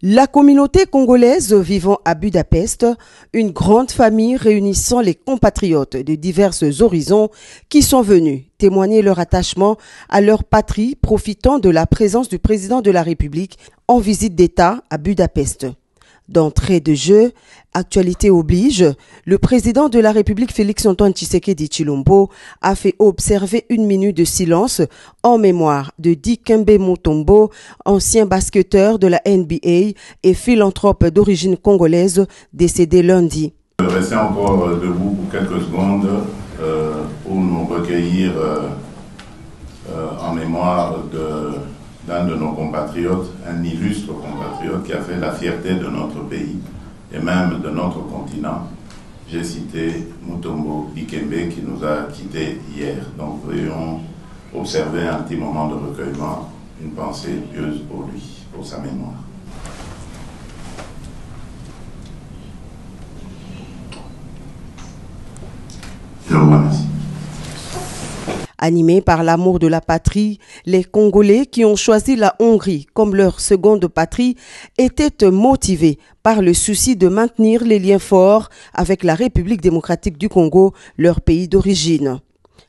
La communauté congolaise vivant à Budapest, une grande famille réunissant les compatriotes de divers horizons qui sont venus témoigner leur attachement à leur patrie, profitant de la présence du président de la République en visite d'État à Budapest. D'entrée de jeu, actualité oblige, le président de la République Félix-Antoine Tshisekedi Tshilombo a fait observer 1 minute de silence en mémoire de Dikembe Mutombo, ancien basketteur de la NBA et philanthrope d'origine congolaise décédé lundi. Restez encore debout pour quelques secondes pour nous recueillir en mémoire d'un de nos compatriotes, un illustre compatriote qui a fait la fierté de notre pays et même de notre continent. J'ai cité Mutombo Dikembe qui nous a quittés hier. Donc veuillons observer un petit moment de recueillement, une pensée pieuse pour lui, pour sa mémoire. Je vous remercie. Animés par l'amour de la patrie, les Congolais qui ont choisi la Hongrie comme leur seconde patrie étaient motivés par le souci de maintenir les liens forts avec la République démocratique du Congo, leur pays d'origine.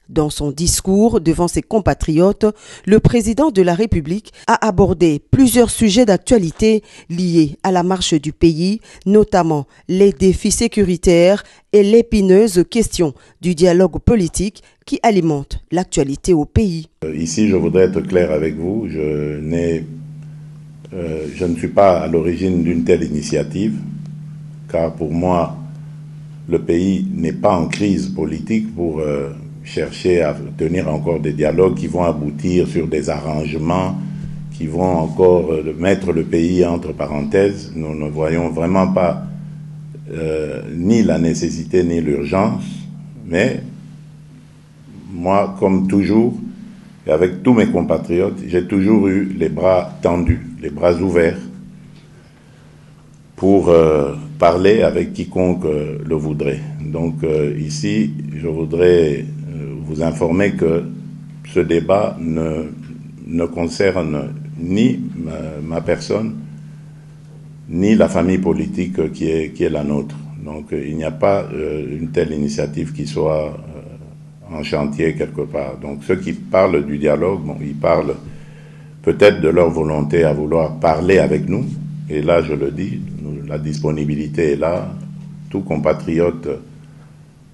Dans son discours devant ses compatriotes, le président de la République a abordé plusieurs sujets d'actualité liés à la marche du pays, notamment les défis sécuritaires et l'épineuse question du dialogue politique qui alimente l'actualité au pays. Ici, je voudrais être clair avec vous, je ne suis pas à l'origine d'une telle initiative, car pour moi, le pays n'est pas en crise politique pour chercher à tenir encore des dialogues qui vont aboutir sur des arrangements, qui vont encore mettre le pays entre parenthèses. Nous ne voyons vraiment pas ni la nécessité ni l'urgence, mais moi, comme toujours, et avec tous mes compatriotes, j'ai toujours eu les bras tendus, les bras ouverts pour parler avec quiconque le voudrait. Donc ici, je voudrais vous informer que ce débat ne concerne ni ma personne, ni la famille politique qui est la nôtre. Donc il n'y a pas une telle initiative qui soit en chantier quelque part. Donc ceux qui parlent du dialogue, bon, ils parlent peut-être de leur volonté à vouloir parler avec nous. Et là, je le dis, la disponibilité est là. Tout compatriote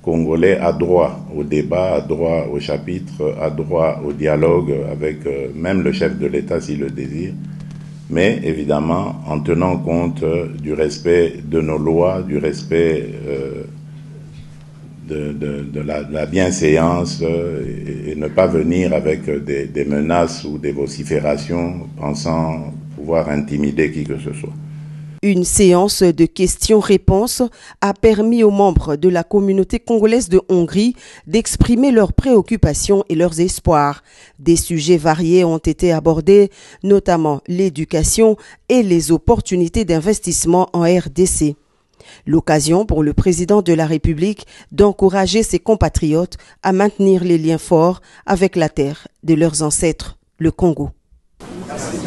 congolais a droit au débat, a droit au chapitre, a droit au dialogue avec même le chef de l'État s'il le désire, mais évidemment en tenant compte du respect de nos lois, du respect de la bienséance et ne pas venir avec des menaces ou des vociférations pensant pouvoir intimider qui que ce soit. Une séance de questions-réponses a permis aux membres de la communauté congolaise de Hongrie d'exprimer leurs préoccupations et leurs espoirs. Des sujets variés ont été abordés, notamment l'éducation et les opportunités d'investissement en RDC. L'occasion pour le président de la République d'encourager ses compatriotes à maintenir les liens forts avec la terre de leurs ancêtres, le Congo. Merci.